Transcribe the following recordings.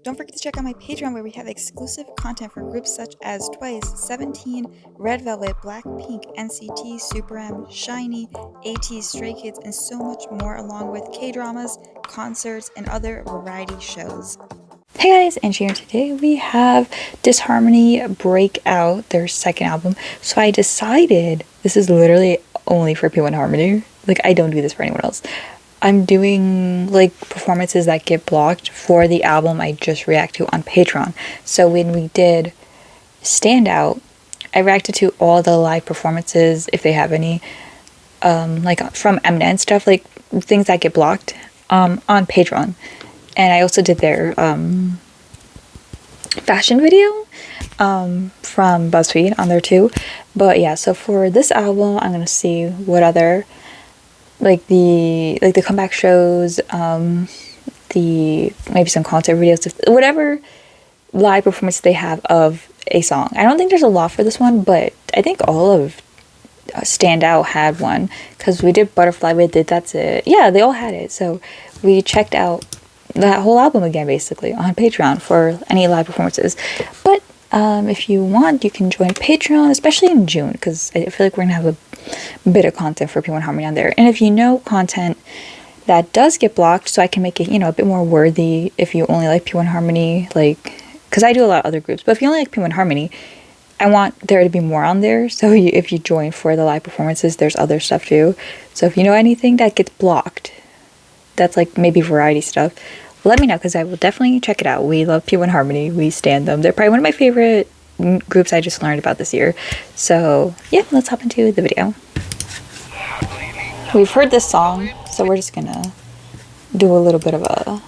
Don't forget to check out my Patreon where we have exclusive content for groups such as Twice, 17, Red Velvet, Blackpink, NCT, Super M, SHINee, AT, Stray Kids, and so much more, along with K-dramas, concerts, and other variety shows. Hey guys, Angie here. Today we have DISHARMONY Breakout, their second album. So I decided this is literally only for P1HARMONY. Like, I don't do this for anyone else. I'm doing like performances that get blocked for the album I just react to on Patreon. So when we did Standout, I reacted to all the live performances if they have any, like from Mnet and stuff, like things that get blocked on Patreon. And I also did their fashion video from BuzzFeed on there too. But yeah, so for this album, I'm gonna see what other like the comeback shows, the maybe some concert videos, whatever live performance they have of a song. I don't think there's a lot for this one, but I think all of Standout had one because we did Butterfly, we did That's It. Yeah, they all had it. So we checked out that whole album again basically on Patreon for any live performances. But if you want, you can join Patreon, especially in June, because I feel like we're gonna have a bit of content for P1HARMONY on there. And if you know content that does get blocked, so I can make it, you know, a bit more worthy if you only like P1HARMONY, like, because I do a lot of other groups, but if you only like P1HARMONY, I want there to be more on there. So if you join for the live performances, there's other stuff too. So if you know anything that gets blocked, that's like maybe variety stuff, let me know, because I will definitely check it out. We love P1HARMONY. We stand them. They're probably one of my favorite groups I just learned about this year. So yeah, let's hop into the video. We've heard this song, so we're just gonna do a little bit of a...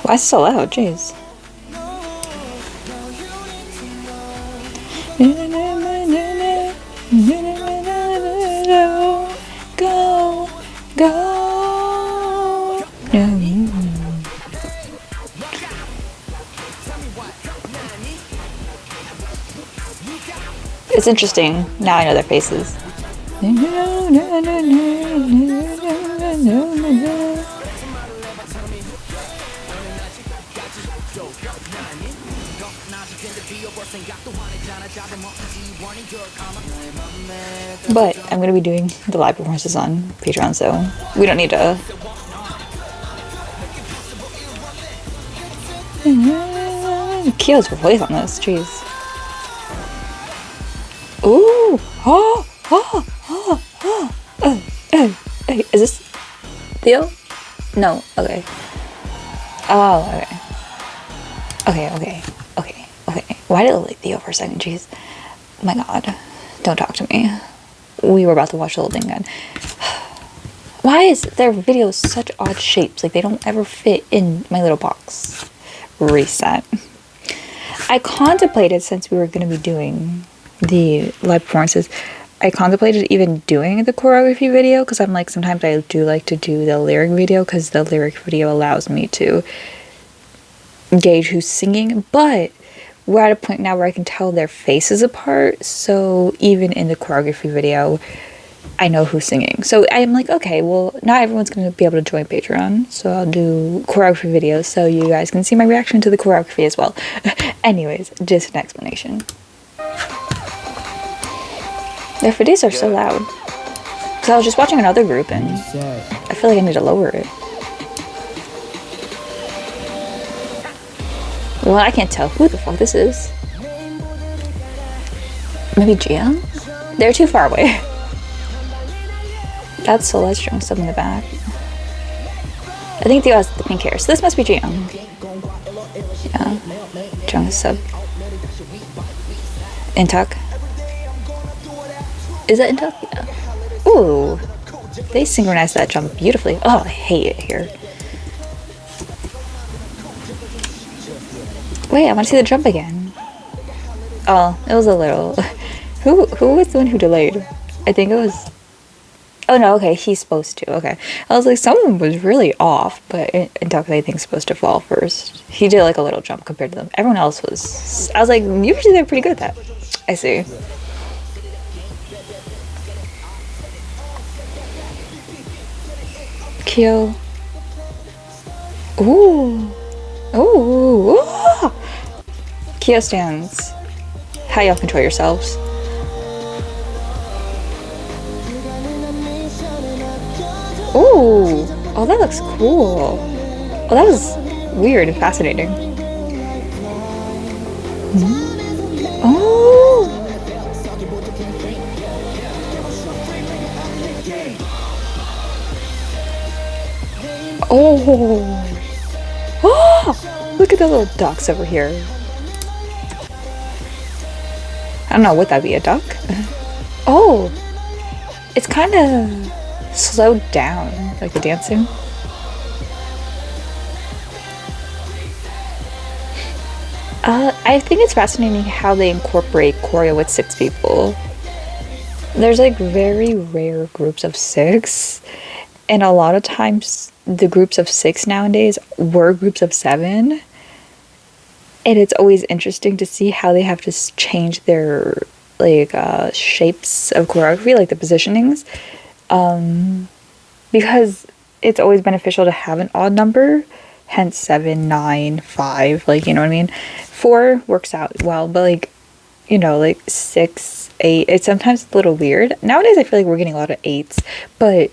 Why is it so loud? Jeez. Go, go. It's interesting. Now I know their faces. But I'm going to be doing the live performances on Patreon, so we don't need to... Kyo's voice on this, jeez. Ooh! Oh! Oh! Oh! Oh! Is this Theo? No. Okay. Oh, okay. Okay. Why did it look like Theo for a second? Jeez. Oh my god. Don't talk to me. We were about to watch the whole thing again. Why is their videos such odd shapes? Like, they don't ever fit in my little box. Reset. I contemplated, since we were going to be doing the live performances, I contemplated even doing the choreography video, because I'm like, sometimes I do like to do the lyric video, because the lyric video allows me to gauge who's singing, but we're at a point now where I can tell their faces apart, so even in the choreography video, I know who's singing. So I'm like, okay, well, not everyone's going to be able to join Patreon, so I'll do choreography videos so you guys can see my reaction to the choreography as well. Anyways, just an explanation. Their videos are so loud. Because I was just watching another group and I feel like I need to lower it. Well, I can't tell who the fuck this is. Maybe Gia? They're too far away. That's Celeste drawing sub in the back. I think Theo has the pink hair, so this must be Gia. Yeah. Drawing sub. Intuck. Is that Intuck? Yeah. Ooh. They synchronized that jump beautifully. Oh, I hate it here. Wait, I want to see the jump again. Oh, it was a little... Who was the one who delayed? I think it was... Oh no, okay, he's supposed to. Okay. I was like, someone was really off, but Intuck, I think, is supposed to fall first. He did like a little jump compared to them. Everyone else was... I was like, usually they're pretty good at that. I see. Kyo. Ooh. Ooh. Ah! Kyo stands. How y'all control yourselves? Ooh. Oh, that looks cool. Oh, that was weird and fascinating. Oh. Oh. Oh. Look at the little ducks over here. I don't know, would that be a duck? Oh. It's kind of slowed down, like the dancing. I think it's fascinating how they incorporate choreo with 6 people. There's like very rare groups of 6, and a lot of times the groups of 6 nowadays were groups of 7. And it's always interesting to see how they have to change their like shapes of choreography, like the positionings, because it's always beneficial to have an odd number, hence 7, 9, 5, like, you know what I mean. 4 works out well, but like, you know, like 6, 8, it's sometimes a little weird. Nowadays I feel like we're getting a lot of 8s, but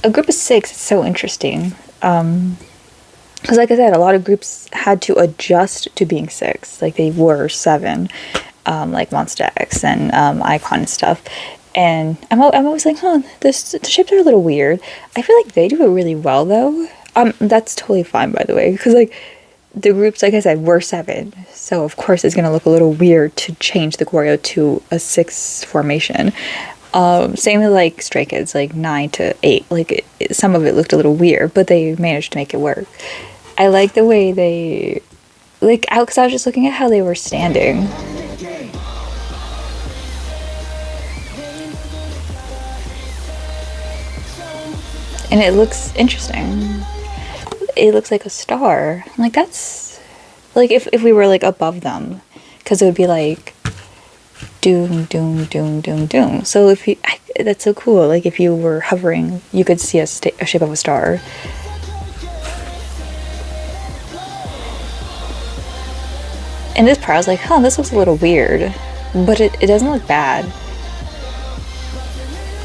a group of 6 is so interesting. Because like I said, a lot of groups had to adjust to being 6, like they were 7, like Monsta X and Icon and stuff. And I'm always like, the shapes are a little weird. I feel like they do it really well though. That's totally fine, by the way, because like the groups, like I said, were 7, so of course it's gonna look a little weird to change the choreo to a 6 formation. Same with like Stray Kids, like 9 to 8. Like some of it looked a little weird, but they managed to make it work. I like the way they, like, because I was just looking at how they were standing. And it looks interesting. It looks like a star. I'm like, that's, like, if we were, like, above them. Because it would be, like, doom, doom, doom, doom, doom. So if you, that's so cool. Like, if you were hovering, you could see a shape of a star. And this part, I was like, this looks a little weird. But it doesn't look bad.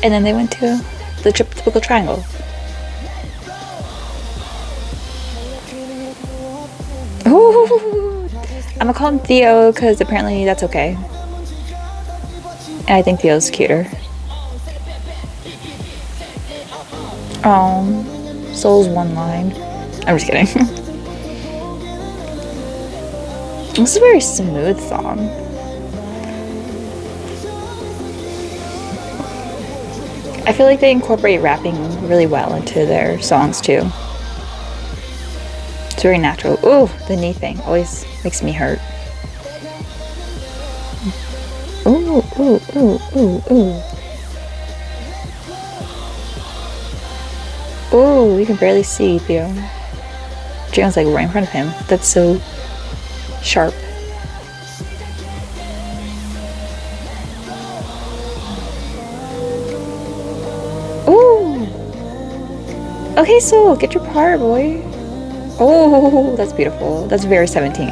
And then they went to the typical triangle. Ooh. I'm gonna call him Theo because apparently that's okay. And I think Theo's cuter. Soul's one line. I'm just kidding. This is a very smooth song. I feel like they incorporate rapping really well into their songs too. It's very natural. Ooh, the knee thing always makes me hurt. Ooh, ooh, ooh, ooh, ooh. Ooh, you can barely see Theo. Jion's like right in front of him. That's so sharp. Ooh. Okay, so get your part, boy. Oh, that's beautiful. That's very 17.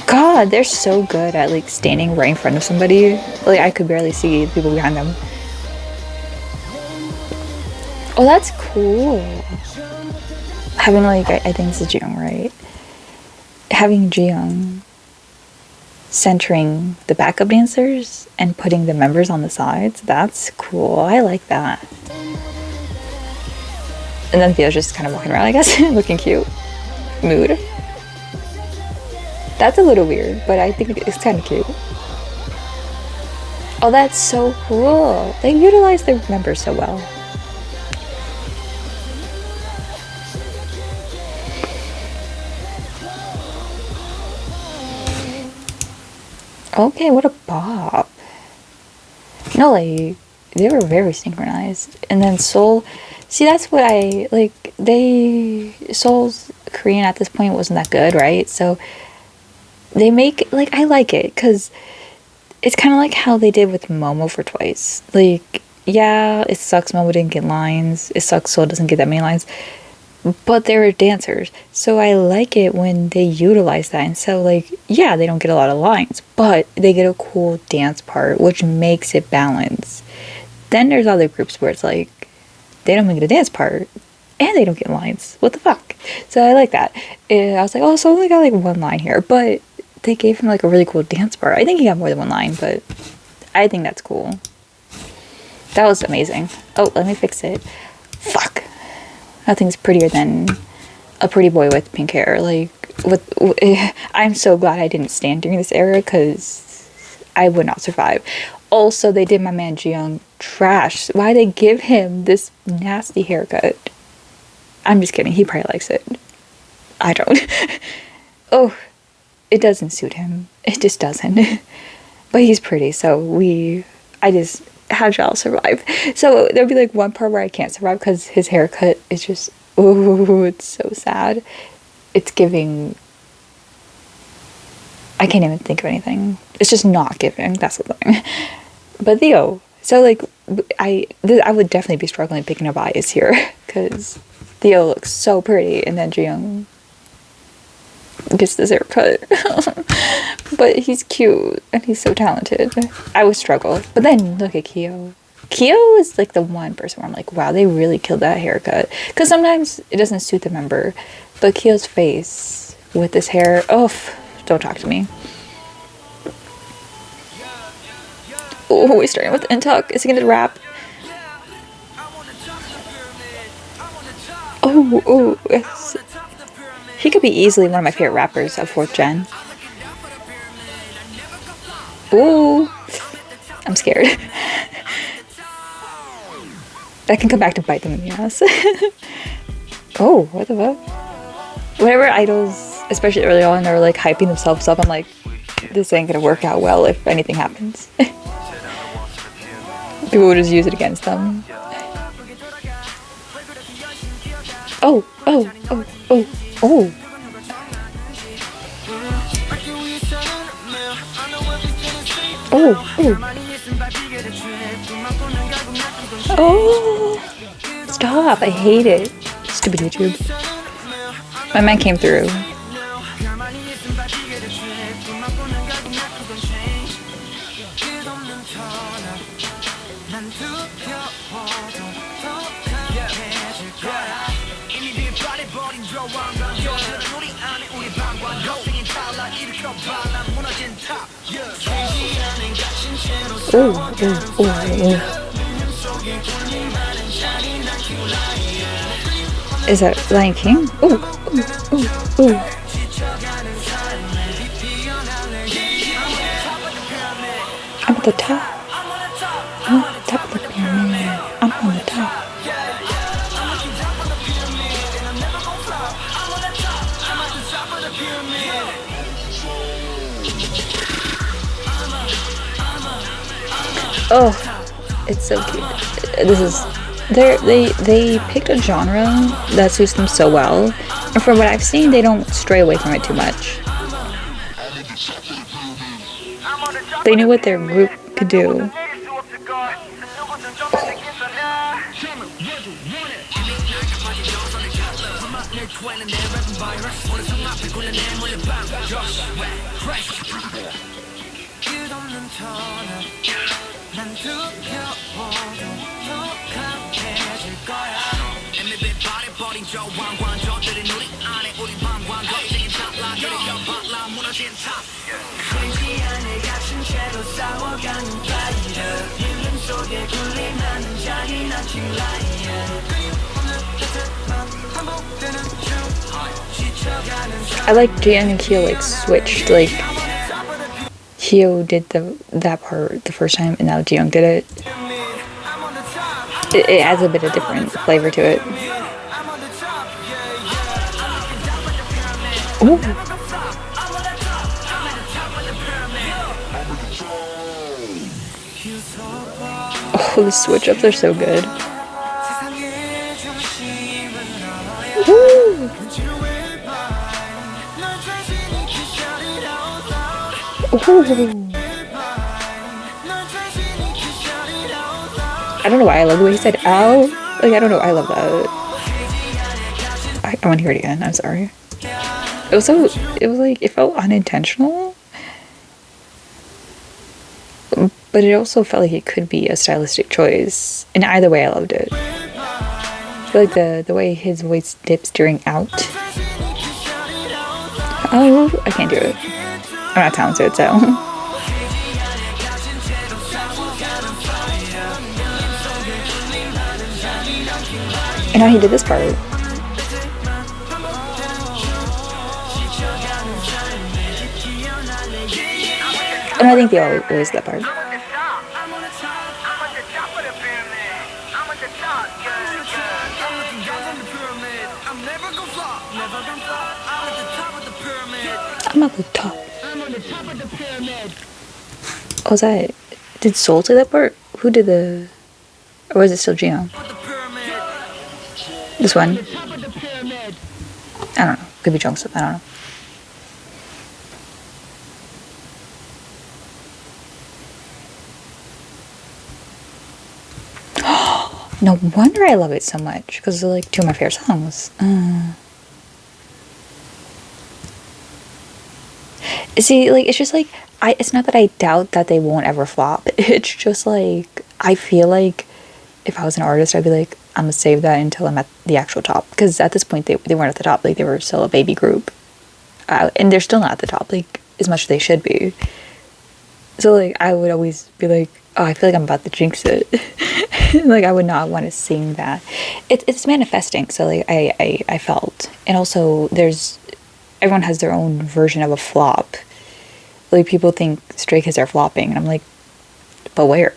God, they're so good at like standing right in front of somebody. Like I could barely see the people behind them. Oh, that's cool. Having like, I think this is Jiyoung, right? Having Jiyoung centering the backup dancers and putting the members on the sides, that's cool. I like that. And then Theo's just kind of walking around, I guess, looking cute. Mood. That's a little weird, but I think it's kind of cute. Oh, that's so cool. They utilize their members so well. Okay, what a bop. No, like, they were very synchronized. And then Seoul, see, that's what I, like, Seoul's Korean at this point wasn't that good, right? So they make, like, I like it, because it's kind of like how they did with Momo for Twice. Like, yeah, it sucks Momo didn't get lines. It sucks Soul doesn't get that many lines. But they were dancers. So I like it when they utilize that. And so, like, yeah, they don't get a lot of lines, but they get a cool dance part, which makes it balance. Then there's other groups where it's like, they don't get a dance part, and they don't get lines. What the fuck? So I like that. And I was like, oh, so I only got like one line here. But they gave him like a really cool dance part. I think he got more than one line, but I think that's cool. That was amazing. Oh, let me fix it. Fuck. Nothing's prettier than a pretty boy with pink hair. Like, I'm so glad I didn't stand during this era, because I would not survive. Also, they did my man Jiyoung trash. Why they give him this nasty haircut? I'm just kidding. He probably likes it. I don't. Oh, it doesn't suit him. It just doesn't. But he's pretty, so how shall I survive? So there'll be like one part where I can't survive because his haircut is just, oh, it's so sad. It's giving, I can't even think of anything. It's just not giving, that's the thing. But Theo, so like, I would definitely be struggling picking up eyes here, because Theo looks so pretty, and then Jiyoung gets this haircut. But he's cute and he's so talented. I would struggle. But then look at Kyo. Kyo is like the one person where I'm like, wow, they really killed that haircut. Because sometimes it doesn't suit the member. But Kyo's face with this hair, oh, don't talk to me. Oh, we're starting with Intuck. Is he gonna rap? Oh, he could be easily one of my favorite rappers of 4th gen. Ooh, I'm scared. That can come back to bite them in the ass. Oh, what the fuck? Whenever idols, especially early on, are like hyping themselves up, I'm like, this ain't gonna work out well if anything happens. People will just use it against them. Oh. Oh. Stop, I hate it. Stupid YouTube. My man came through. Is that Lion King? Ooh. I'm at the top. I'm at the top of the pyramid. I'm on the top. Oh, it's so cute. This is they picked a genre that suits them so well, and from what I've seen, they don't stray away from it too much. They knew what their group could do. I like Jiyoung and Kyo like switched, like Kyo did that part the first time and now Jiyoung did it. It adds a bit of different flavor to it. Ooh. Oh, the switch ups are so good. Woo. Ooh. I don't know why I love the way he said ow. Like, I don't know, I love that. I want to hear it again, I'm sorry. It was so, it was like, it felt unintentional. But it also felt like it could be a stylistic choice. And either way, I loved it. I feel like the way his voice dips during out. Oh, I can't do it. I'm not talented, so. And now he did this part. And I think they always that part. I'm at the top. Oh, was that? Did Soul say that part? Who did the? Or was it still Gino? This one? I don't know. Could be Jungsup. I don't know. No wonder I love it so much, because they're like two of my favorite songs. See, like, it's just like, it's not that I doubt that they won't ever flop. It's just like, I feel like if I was an artist, I'd be like, I'm gonna save that until I'm at the actual top. Because at this point, they weren't at the top. Like, they were still a baby group. And they're still not at the top, like, as much as they should be. So, like, I would always be like, oh, I feel like I'm about to jinx it. Like, I would not want to sing that. It's manifesting, so, like, I felt. And also, everyone has their own version of a flop. Like, people think Stray Kids are flopping, and I'm like, but where?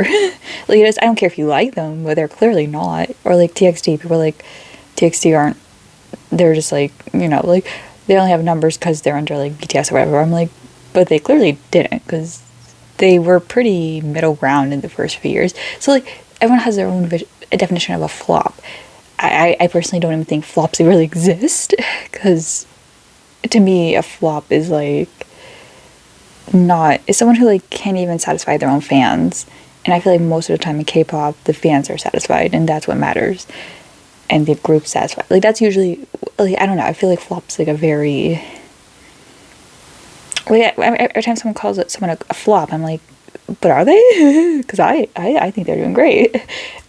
Like, I don't care if you like them, but they're clearly not. Or, like, TXT, people are like, TXT aren't, they're just like, you know, like, they only have numbers because they're under, like, BTS or whatever. I'm like, but they clearly didn't, because they were pretty middle ground in the first few years. So, like, everyone has their own definition of a flop. I personally don't even think flops really exist, because to me, a flop is, like, is someone who, like, can't even satisfy their own fans. And I feel like most of the time in K-pop, the fans are satisfied, and that's what matters. And the group's satisfied. Like, that's usually, like, I don't know, I feel like flop's, like, a very... Like, every time someone calls someone a flop, I'm like, but are they? Because I think they're doing great.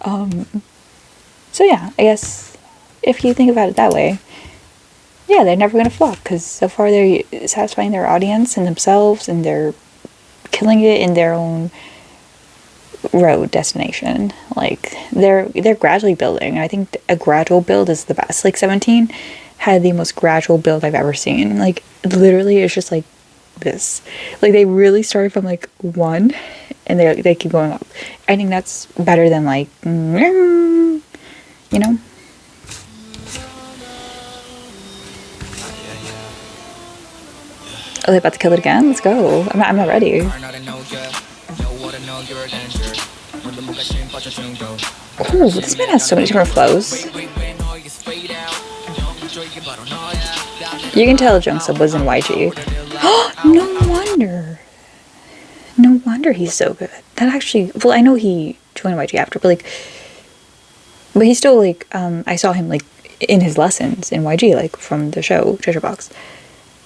So yeah, I guess if you think about it that way, yeah, they're never going to flop, because so far they're satisfying their audience and themselves, and they're killing it in their own road destination. Like, they're gradually building, and I think a gradual build is the best. Like, 17 had the most gradual build I've ever seen. Like, literally, it's just like this. Like, they really started from, like, 1, and they keep going up. I think that's better than, like, you know? Are they about to kill it again? Let's go. I'm not ready. Oh, this man has so many different flows. You can tell Jungsup was in YG. No wonder. No wonder he's so good. That actually, well, I know he joined YG after, but he's still, like, I saw him, like, in his lessons in YG, like, from the show Treasure Box.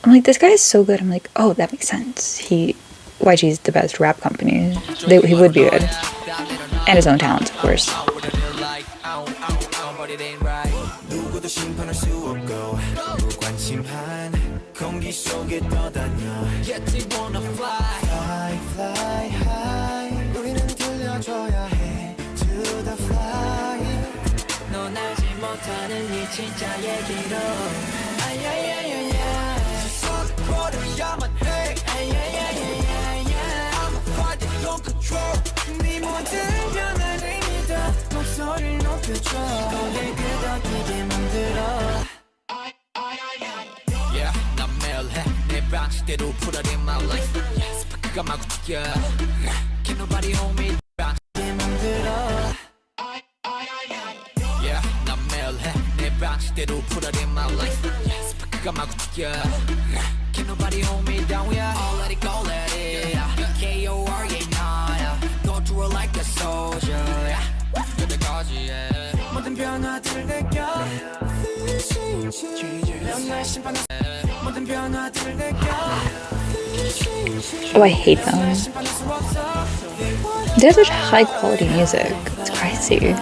I'm like, this guy is so good. I'm like, oh, that makes sense. YG is the best rap company. He would be good. And his own talents, of course. Yeah, 난 매일 해 내 방식대로 풀어낸 my life. 스파크가 마구 튀겨. Can't nobody hold me 방식에 만들어. Yeah, 난 매일 해 내 방식대로 풀어낸 my life. 스파크가 마구 튀겨. Can't nobody hold me down. Yeah, oh let it go, let it. Oh, I hate them. They have such high quality music. It's crazy.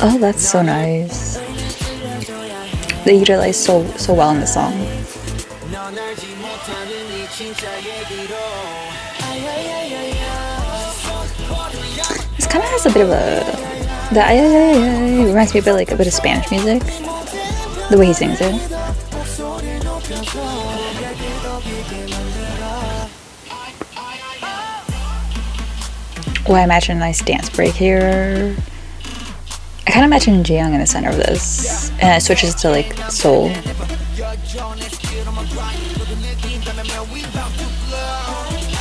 Oh, that's so nice. They utilize so well in the song. This kind of has a bit of reminds me a bit like a bit of Spanish music. The way he sings it. Oh, I imagine a nice dance break here. I kind of imagine Jiyoung in the center of this, and it switches to like soul.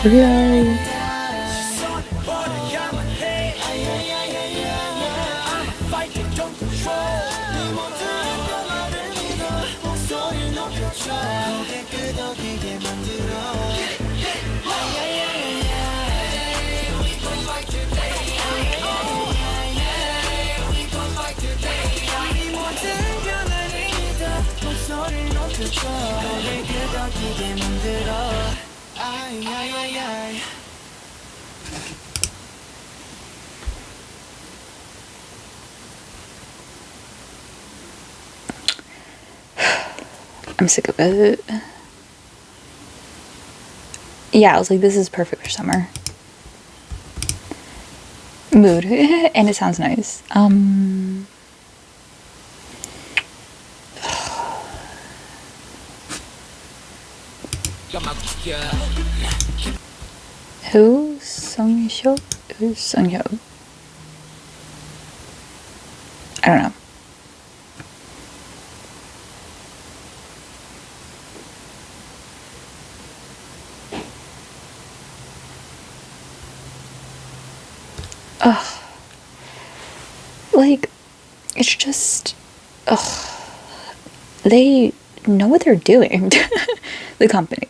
Yeah. I'm sick of it. Yeah, I was like, this is perfect for summer. Mood. And it sounds nice. Who's Sunghyuk? Who's Sunghyuk? I don't know. Ugh. Like, it's just, ugh. They know what they're doing. The company,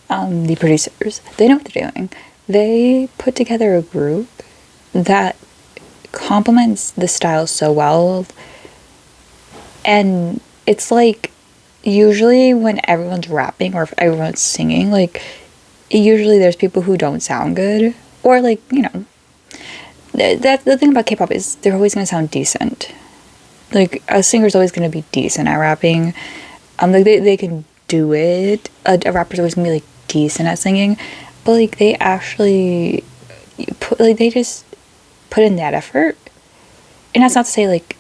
the producers, they know what they're doing. They put together a group that complements the style so well. And it's like, usually when everyone's rapping or if everyone's singing, like, usually there's people who don't sound good. Or like, you know, that the thing about K-pop is they're always going to sound decent. Like, a singer's always going to be decent at rapping. Like, they can do it. A rapper's always going to be, like, decent at singing. But, like, they actually they just put in that effort. And that's not to say, like,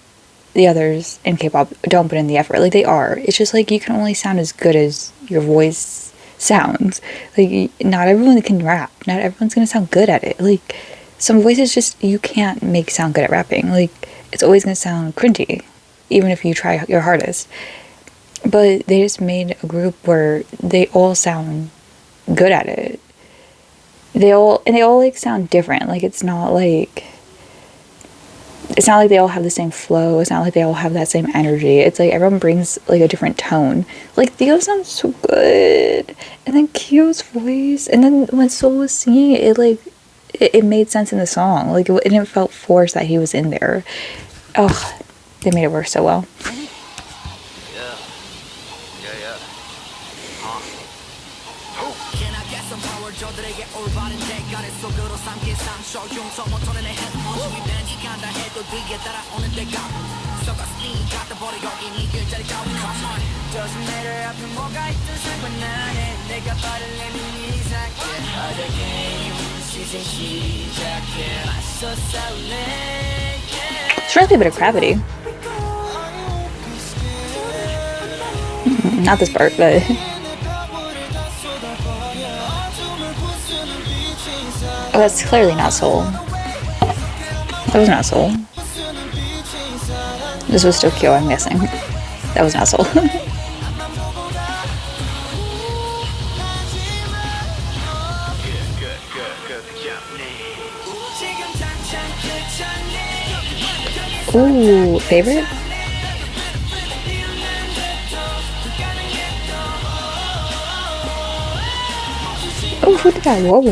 the others in K-pop don't put in the effort. Like, they are. It's just, like, you can only sound as good as your voice sounds. Like, not everyone can rap. Not everyone's going to sound good at it. Like, some voices just, you can't make sound good at rapping. Like, it's always going to sound cringy, even if you try your hardest. But they just made a group where they all sound good at it. They all like sound different. Like, it's not like they all have the same flow. It's not like they all have that same energy. It's like everyone brings like a different tone. Like, Theo sounds so good, and then Kyo's voice, and then when Soul was singing it, like it made sense in the song. Like, and it felt forced that he was in there. Oh, they made it work so well. It's really a bit of gravity. Not this part, but oh, that's clearly not Soul. That was not Soul. This was Tokyo, I'm guessing. That was not Soul. Ooh, favorite? Oh, who did that? Whoa.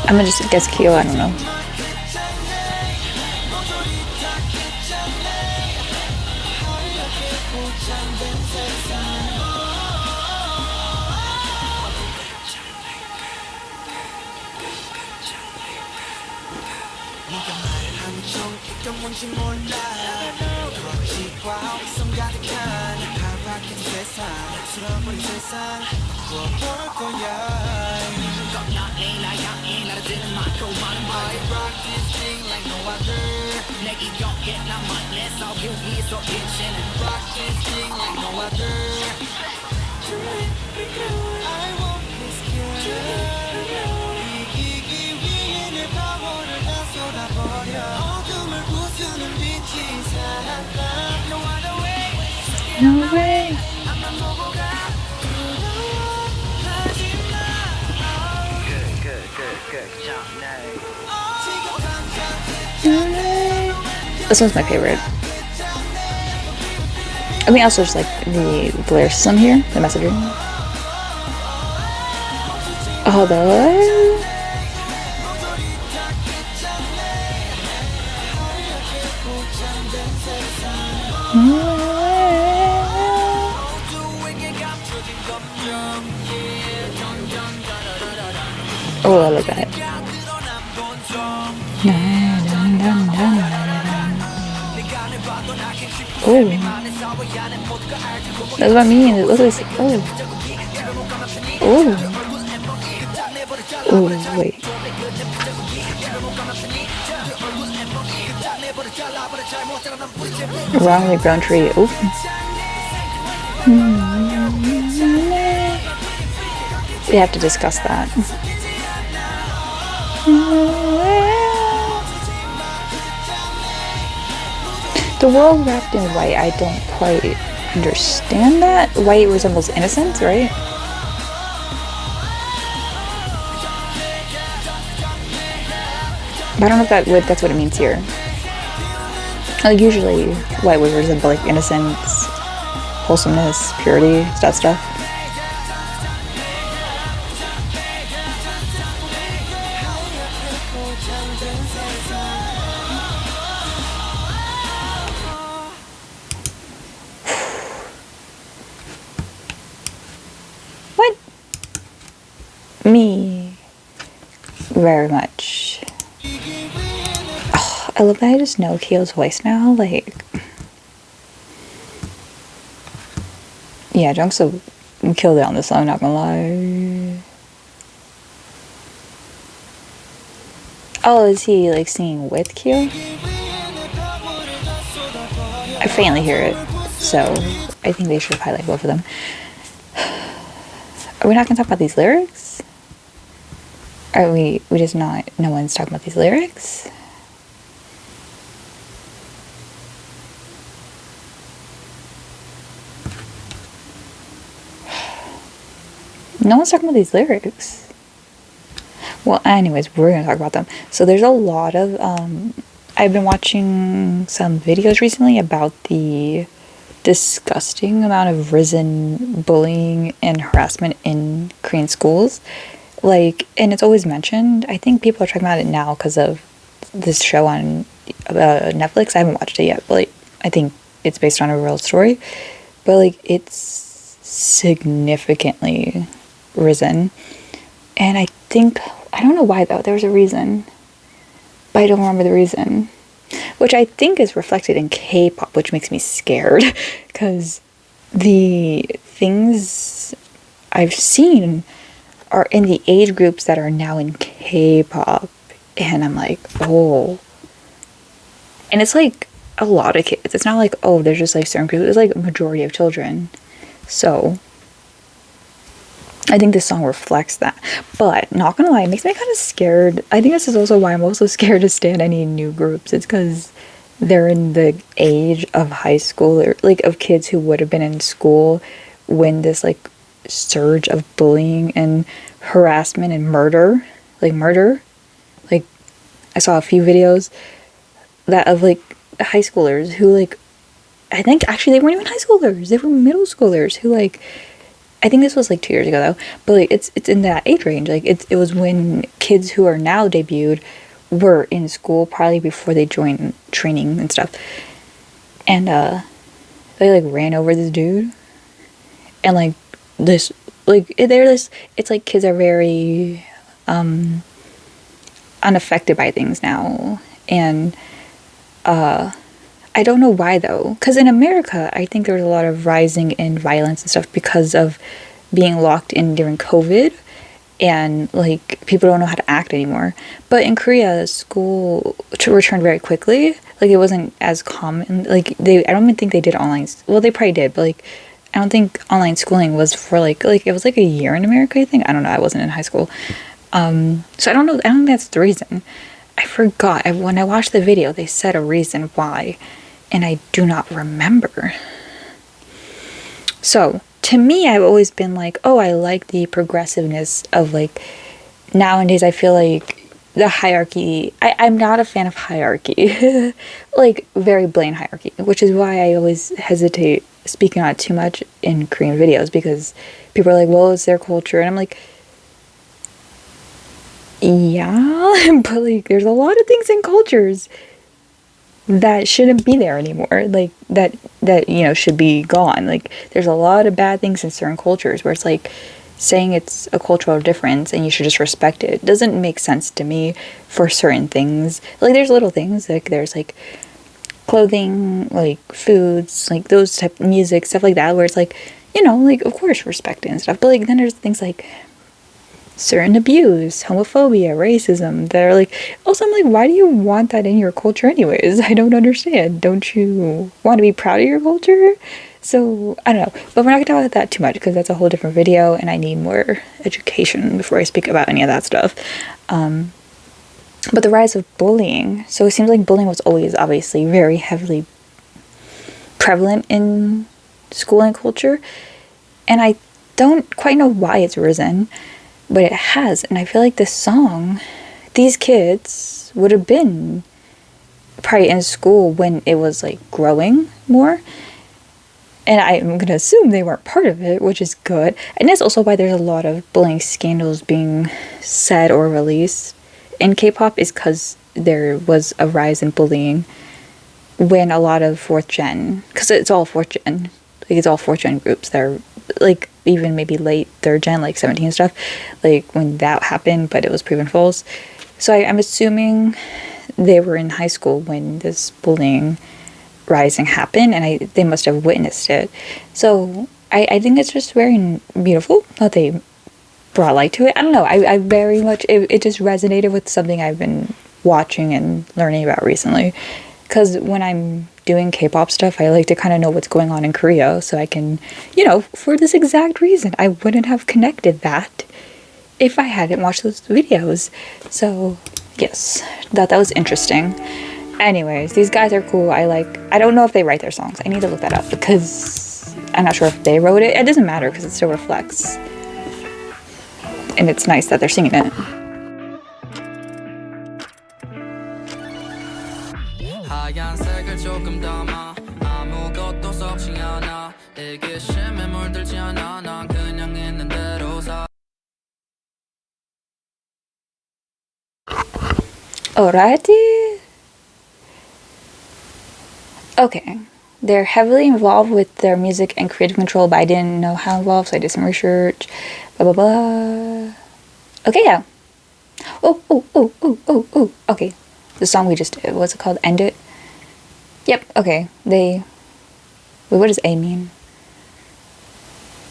I'm gonna just guess Kyo, I don't know. No way. This one's my favorite. I mean, also just like the lyricism here, the messaging. Oh, the. Oh, I love that. Oh, that's what I mean. It looks like oh, wait. Wrongly grown tree. Oh. We have to discuss that. The world wrapped in white, I don't quite understand that. White resembles innocence, right? But I don't know if that's what it means here. Like usually white would resemble like innocence, wholesomeness, purity, that stuff. What? Me. Very much. Oh, I love that I just know Kyo's voice now. Like, yeah, Jungso killed it on this song, not gonna lie. Oh, is he like singing with Kyo? I faintly hear it, so I think they should highlight both of them. Are we not gonna talk about these lyrics? Are we just not, no one's talking about these lyrics? No one's talking about these lyrics. Well, anyways, we're gonna talk about them. So there's a lot of, I've been watching some videos recently about the disgusting amount of risen bullying and harassment in Korean schools. Like, and it's always mentioned. I think people are talking about it now because of this show on Netflix. I haven't watched it yet, but like, I think it's based on a real story. But like, it's significantly risen. And I think, I don't know why though, there was a reason, but I don't remember the reason. Which I think is reflected in K-pop, which makes me scared. Because the things I've seen are in the age groups that are now in K-pop. And I'm like, oh. And it's like a lot of kids. It's not like, oh, there's just like certain groups. It's like a majority of children. So I think this song reflects that. But not gonna lie, it makes me kind of scared. I think this is also why I'm also scared to stand any new groups. It's because they're in the age of high school, or like of kids who would have been in school when this like surge of bullying and harassment and murder. Like I saw a few videos that of like high schoolers who like, I think actually they weren't even high schoolers, they were middle schoolers who like, I think this was like 2 years ago though, but like it's in that age range. Like it was when kids who are now debuted were in school probably before they joined training and stuff. And they like ran over this dude. And like this, like they're this, it's like kids are very unaffected by things now. And I don't know why though, because in America, I think there was a lot of rising in violence and stuff because of being locked in during COVID, and like people don't know how to act anymore. But in Korea, school returned very quickly. Like it wasn't as common. Like I don't even think they did online. Well, they probably did, but like I don't think online schooling was for like it was like a year in America. I think I don't know. I wasn't in high school, so I don't know. I don't think that's the reason. I forgot. When I watched the video, they said a reason why, and I do not remember. So to me, I've always been like, oh, I like the progressiveness of like nowadays. I feel like the hierarchy. I'm not a fan of hierarchy, like very blatant hierarchy, which is why I always hesitate speaking on it too much in Korean videos, because people are like, well, it's their culture, and I'm like, yeah, but like there's a lot of things in cultures that shouldn't be there anymore, like that should be gone. Like there's a lot of bad things in certain cultures where it's like saying it's a cultural difference and you should just respect it doesn't make sense to me for certain things. Like there's little things, like there's like clothing, like foods, like those type of music, stuff like that, where it's like, like of course respect it and stuff, but like then there's things like certain abuse, homophobia, racism that are like, also I'm like, why do you want that in your culture anyways? I don't understand. Don't you want to be proud of your culture? So I don't know, but we're not gonna talk about that too much because that's a whole different video and I need more education before I speak about any of that stuff. But the rise of bullying, so it seems like bullying was always obviously very heavily prevalent in school and culture, and I don't quite know why it's risen, but it has. And I feel like this song, these kids would have been probably in school when it was like growing more, and I'm gonna assume they weren't part of it, which is good. And that's also why there's a lot of bullying scandals being said or released in K-pop, is because there was a rise in bullying when a lot of 4th gen, because it's all 4th gen, like it's all 4th gen groups that are like even maybe late 3rd gen, like 17 stuff, like when that happened, but it was proven false. So I'm assuming they were in high school when this bullying rising happened, and they must have witnessed it. So I think it's just very beautiful that they brought light to it. I don't know, I very much, it just resonated with something I've been watching and learning about recently, because when I'm doing K-pop stuff, I like to kind of know what's going on in Korea, so I can, for this exact reason, I wouldn't have connected that if I hadn't watched those videos. So yes, that was interesting. Anyways, these guys are cool. I don't know if they write their songs. I need to look that up because I'm not sure if they wrote it. It doesn't matter because it still reflects, and it's nice that they're singing it. Alrighty. Okay. They're heavily involved with their music and creative control, but I didn't know how involved, so I did some research. Blah, blah, blah. Okay, yeah. Oh. Okay. The song we just did, what's it called? End It? Yep, okay. Wait, what does A mean?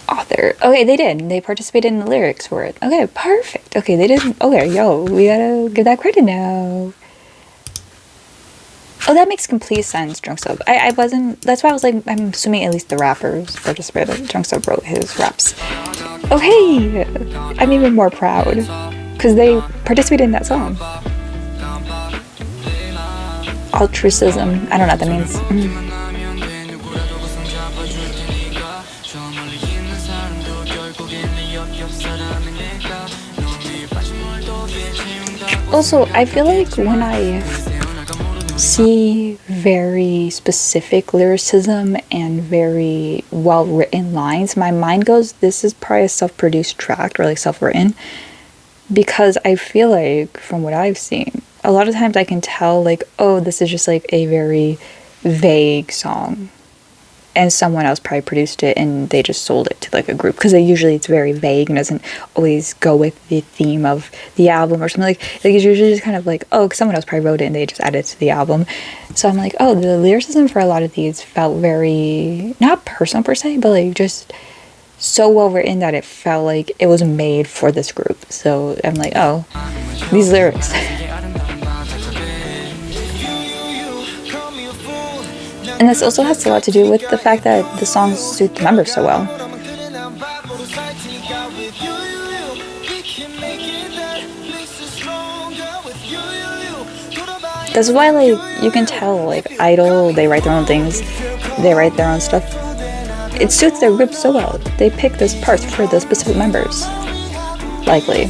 Author. Okay, they did. They participated in the lyrics for it. Okay, perfect. Okay, they did. Okay, yo, we gotta give that credit now. Oh, that makes complete sense, Jungsup. I wasn't, that's why I was like, I'm assuming at least the rappers participated. Jungsup wrote his raps. Oh, hey! I'm even more proud, because they participated in that song. Altruism. I don't know what that means. Also, I feel like when I see very specific lyricism and very well written lines, my mind goes, this is probably a self-produced track or like self-written, because I feel like from what I've seen, a lot of times I can tell like, oh, this is just like a very vague song, and someone else probably produced it and they just sold it to like a group, because usually it's very vague and doesn't always go with the theme of the album or something. Like it's usually just kind of like, oh, someone else probably wrote it and they just added it to the album. So I'm like, oh, the lyricism for a lot of these felt very, not personal per se, but like just so well written that it felt like it was made for this group. So I'm like, oh, these lyrics. And this also has a lot to do with the fact that the songs suit the members so well. That's why, like, you can tell, like, Idol, they write their own things, they write their own stuff. It suits their group so well. They pick those parts for the specific members. Likely.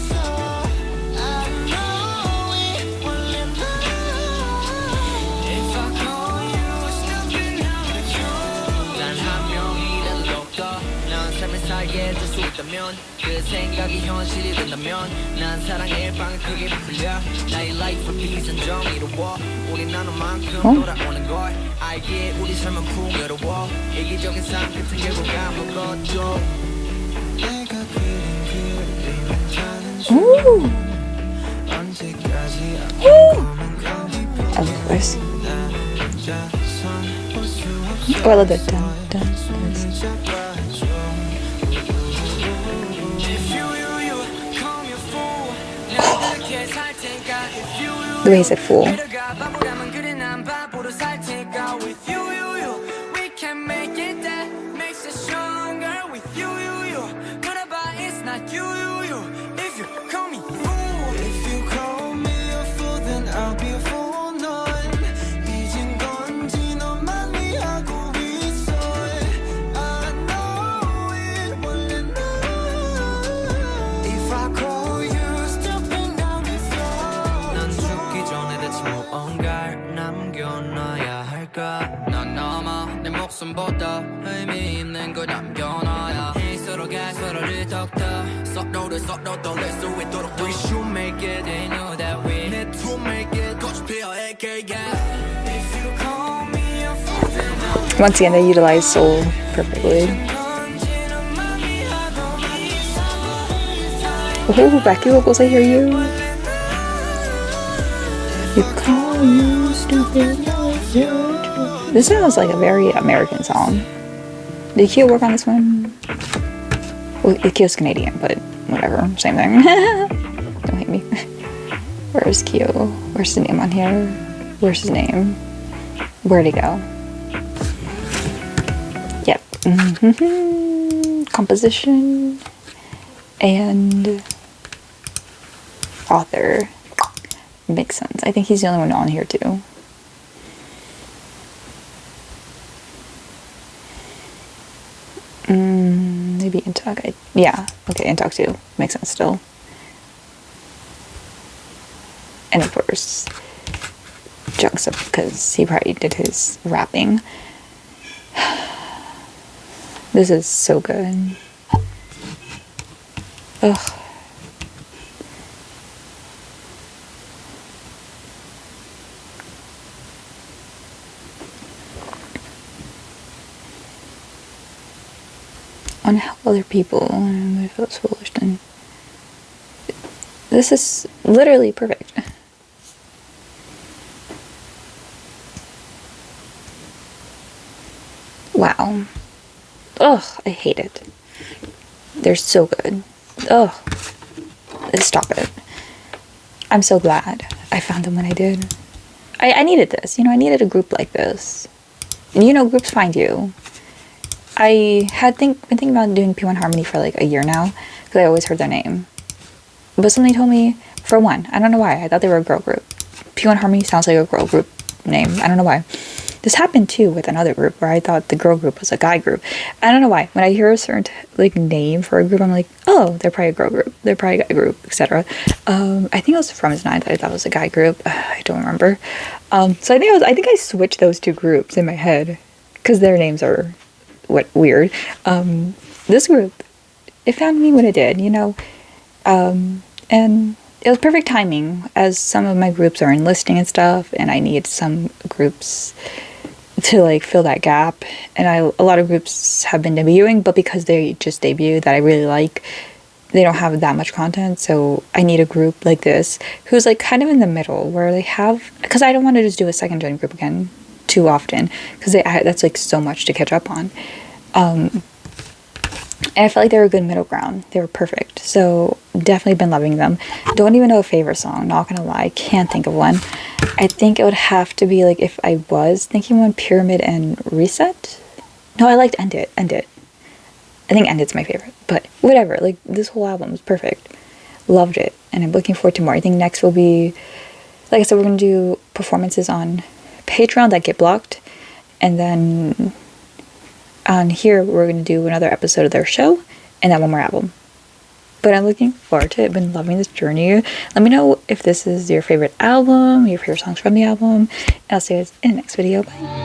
Ooh. I love this. Oh, I love that. Dun, dun, the way he said fool. Once again, they utilize soul perfectly. Oh, back your vocals, I hear you. You call you stupid. This sounds like a very American song. Did Kyo work on this one? Well, Kyo's Canadian, but whatever, same thing. Don't hate me. Where's Kyo? Where's his name on here? Where's his name? Where'd he go? Yep. Composition and author. Makes sense. I think he's the only one on here too. Maybe in talk. Yeah. Okay, in talk too. Makes sense still. And of course, Jungsup, because he probably did his rapping. This is so good. Ugh. On help other people, I feel foolish. Then this is literally perfect. Wow. Ugh, I hate it. They're so good. Ugh. Stop it. I'm so glad I found them when I did. I needed this. You know, I needed a group like this. And you know, groups find you. I had been thinking about doing P1HARMONY for like a year now, because I always heard their name. But somebody told me, for one, I don't know why, I thought they were a girl group. P1HARMONY sounds like a girl group name. I don't know why. This happened too with another group where I thought the girl group was a guy group. I don't know why. When I hear a certain like name for a group, I'm like, oh, they're probably a girl group. They're probably a guy group, etc. I think it was From His Nine that I thought was a guy group. I don't remember. So I think I switched those two groups in my head because their names are weird. This group, it found me when it did, you know, and it was perfect timing as some of my groups are enlisting and stuff, and I need some groups to like fill that gap. And a lot of groups have been debuting, but because they just debuted that I really like, they don't have that much content. So I need a group like this who's like kind of in the middle, where they have, because I don't want to just do a second gen group again too often, because that's like so much to catch up on. And I felt like they were a good middle ground. They were perfect. So definitely been loving them. Don't even know a favorite song, not gonna lie. Can't think of one. I think it would have to be like, if I was thinking one, Pyramid and Reset. No, I liked End It. End It. I think End It's my favorite. But whatever. Like, this whole album is perfect. Loved it. And I'm looking forward to more. I think next will be, like I said, we're gonna do performances on Patreon that get blocked. And then on here, we're going to do another episode of their show and then one more album. But I'm looking forward to it. Been loving this journey. Let me know if this is your favorite album, your favorite songs from the album. And I'll see you guys in the next video. Bye.